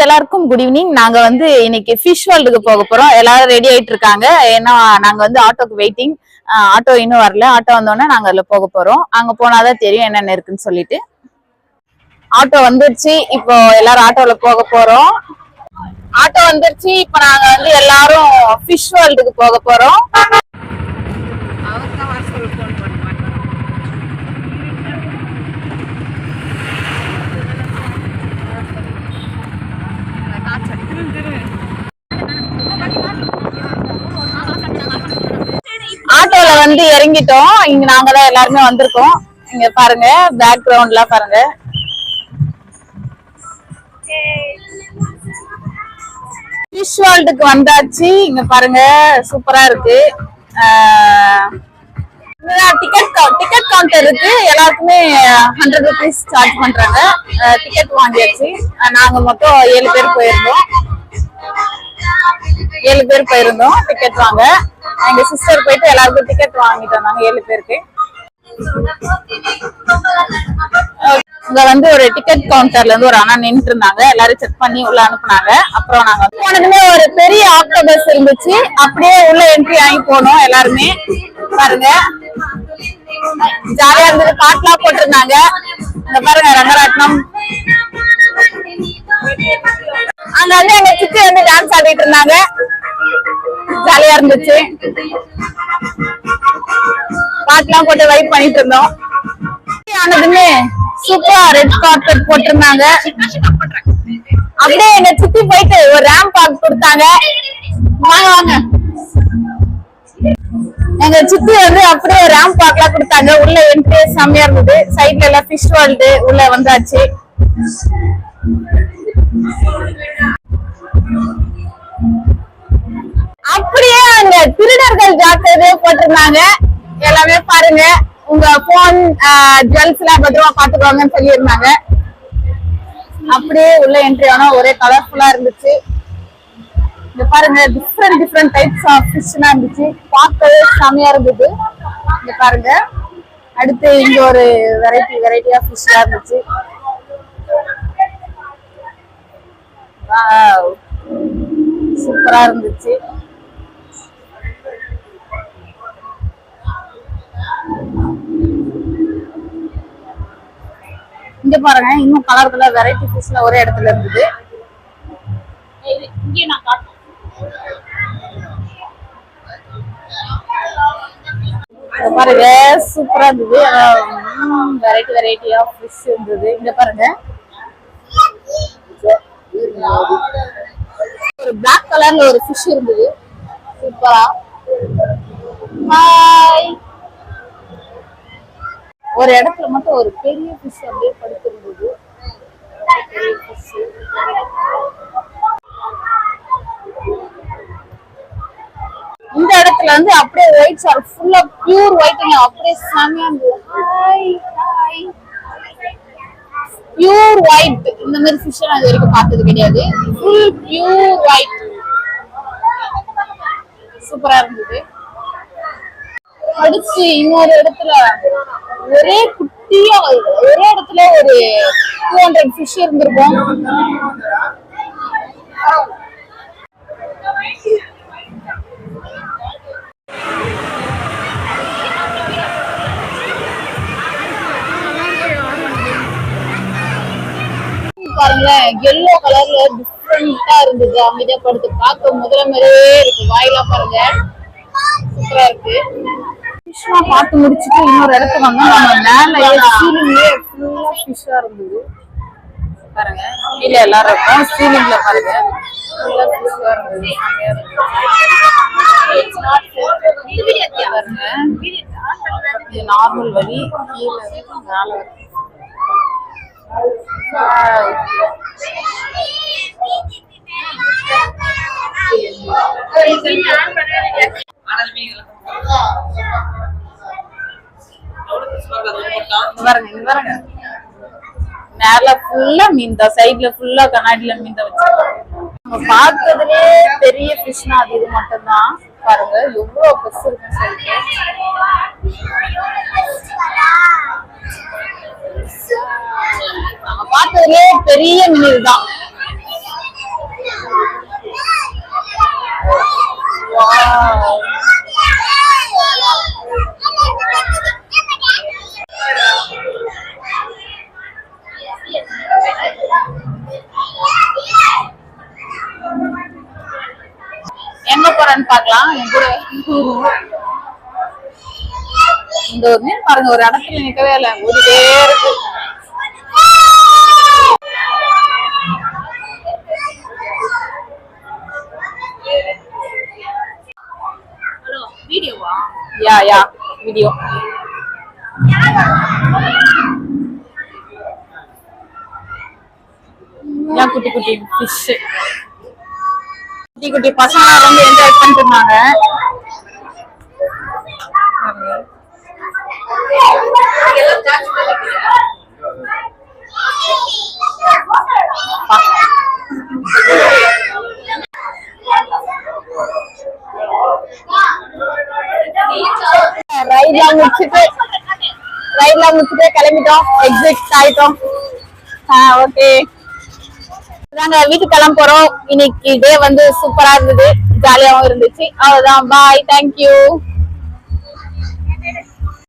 எல்லாருக்கும் good evening. நாங்க இன்னைக்கு ஃபிஷ் வேர்ல்டுக்கு போக போறோம். எல்லாரும் ரெடி ஆயிட்டு இருக்காங்க. ஏன்னா நாங்க ஆட்டோக்கு வெயிட்டிங். ஆட்டோ இன்னும் வரல. ஆட்டோ வந்தோடனே நாங்க அதுல போக போறோம். அங்க போனாதான் தெரியும் என்னென்ன இருக்குன்னு சொல்லிட்டு. ஆட்டோ வந்துருச்சு. இப்போ எல்லாரும் ஆட்டோல போக போறோம். ஆட்டோ வந்துருச்சு. இப்ப நாங்க எல்லாரும் ஃபிஷ் வேர்ல்டுக்கு போக போறோம். ஆட்டோல இறங்கிட்டோம். இங்க நாங்கதான் எல்லாருமே வந்திருக்கோம். இங்க பாருங்க, பேக்ரவுண்ட்ல பாருங்க. ஃபிஷ் வேர்ல்டுக்கு வந்தாச்சு. இங்க பாருங்க, சூப்பரா இருக்கு. டிக்கெட் கவுண்டர் இருக்கு. எல்லாருக்குமே 100 rupees சார்ஜ் பண்றாங்க. டிக்கெட் வாங்கியாச்சு. நாங்க மொத்தம் 7 பேர் போயிருந்தோம். 7 பேர் போயிருந்தோம் டிக்கெட் வாங்க. எங்க சிஸ்டர் போயிட்டு எல்லாருக்கும் டிக்கெட் வாங்கிட்டு வந்தாங்க 7 பேருக்கு. இங்க ஒரு டிக்கெட் கவுண்டர்ல ஒரு அண்ணா நின்றுட்டு இருந்தாங்க. எல்லாரும் செக் பண்ணி உள்ள அனுப்புனாங்க. அப்புறம் நாங்க போனதுமே ஒரு பெரிய ஆக்டோபஸ் இருந்துச்சு. அப்படியே உள்ள என்ட்ரி ஆகி போனோம். எல்லாருமே பாருங்க, ஜாலியா இருந்தது. பாட்டுலாம் போட்டிருந்தாங்க. இங்க பாருங்க, ரங்கராட்னம். அங்க எங்க சித்தி டான்ஸ் ஆடிட்டு இருந்தாங்க. ஜாலியா இருந்துச்சு. பாட்டுலாம் போட்டு வைப் பண்ணிட்டு இருந்தோம். ஆனதுமே சூப்பரா ரெட் கார்பெட் போட்டிருந்தாங்க. அப்படியே எங்க சித்தி போயிட்டு ஒரு ரேம்ப் வாக் கொடுத்தாங்க. வாங்க வாங்க. எங்க சித்தி அப்படியே ரேம்ப் வாக்லாம் கொடுத்தாங்க. உள்ள என்ட்ரி செம்மையா இருந்தது. சைட்ல எல்லாம் ஃபிஷ் வேர்ல்டு உள்ள வந்தாச்சு. அப்படியே அங்க திருடர்கள் ஜாக்கிரதையா போட்டிருந்தாங்க. எல்லாமே பாருங்க, உங்க போன் ஜுவல்ஸ் எல்லாம் பத்திரமா பாத்துக்குவாங்கன்னு சொல்லியிருந்தாங்க. அப்படியே உள்ள என்ட்ரி ஆனா ஒரே கலர்ஃபுல்லா இருந்துச்சு. இங்க பாருங்க, டிஃப்ரெண்ட் டைப்ஸ் ஆஃப் ஃபிஷ் எல்லாம் இருந்துச்சு. பார்க்கவே செமையா இருந்தது. இங்க பாருங்க, அடுத்து இங்க ஒரு வெரைட்டி ஆஃப் ஃபிஷ் எல்லாம் இருந்துச்சு. சூப்பரா இருந்துச்சு. இங்க பாருங்க, இன்னும் கலர் வெரைட்டி ஃபிஷ்ல ஒரே இடத்துல இருந்தது. பாருங்க, சூப்பரா இருந்தது. வெரைட்டி ஆஃப் ஃபிஷ் இருந்தது. இங்க பாருங்க, ஒரு பிளாக் கலர்ல ஒரு ஃபிஷ் இருந்தது. சூப்பரா. ஒரு இடத்துல மட்டும் ஒரு பெரிய ஃபிஷ் அப்படியே படுத்திருந்தது. இந்த இடத்துல அப்படியே ஒயிட் சார், ஃபுல்லா பியூர் ஒயிட்ங்க. அப்படியே செமையா இருந்தது. Pure white. இந்த மாதிரி ஃபிஷ் நான் இது வரைக்கும் பார்த்தது கிடையாது. Full pure white. சூப்பரா இருந்தது. அடுத்து இன்னொரு இடத்துல ஒரே குட்டியா ஒரே இடத்துல ஒரு 200 ஃபிஷ் இருந்திருக்கும். பாருங்களேன், எல்லோ கலர்ல டிஃப்ரெண்டா இருந்தது. அமைதியா படுத்து பார்க்க முதல்ல மாதிரியே இருக்கு. வாயிலாம் பாருங்க, சூப்பரா இருக்கு. ஃபிஷ்லாம் பார்த்து முடிச்சுட்டு இன்னொரு இடத்துக்கு வந்தா நம்ம மேல சீலிங்லயே ஃபுல்லா ஃபிஷ்ஷா இருந்தது. பாருங்க, கீழே எல்லாரும் இருக்கும். சீலிங்ல பாருங்க, ஃபுல்லா ஃபிஷ்ஷா இருந்தது. பாருங்க, இது நார்மல் வழி. கீழே மேல மேல ஃபுல்லா மீன் தான். சைட்ல ஃபுல்லா கண்ணாடியில மீன் தான் வச்சிருக்காங்க. நம்ம பார்த்ததுலே பெரிய ஃபிஷ்னா அது இது மட்டும் தான். பாருங்க எவ்வளவு பெருசு இருக்குன்னு சொல்லிட்டு. நம்ம பார்த்ததுலே பெரிய மீன் இதுதான். எங்க போறேன்னு பாக்கலாம். என் கூட இந்த ஒரு மீன் பாருங்க, ஒரு இடத்துல நிக்கவே இல்லை, ஓடிட்டே இருக்கு. வீடியோவா? யா வீடியோ. குட்டி குட்டி ஃபிஷ், குட்டி குட்டி பசங்க வந்து என்ஜாய் பண்ணிட்டு இருந்தாங்க. ரைட்லாம் முடிச்சுட்டு கிளம்பிட்டோம், எக்ஸிட் ஆயிட்டோம். ஓகே, நாங்க வீட்டுக்கு கிளம்ப போறோம். இன்னைக்கு டே வந்து சூப்பரா இருந்தது, ஜாலியாவும் இருந்துச்சு. அவ்வளவுதான், பாய், தேங்க்யூ.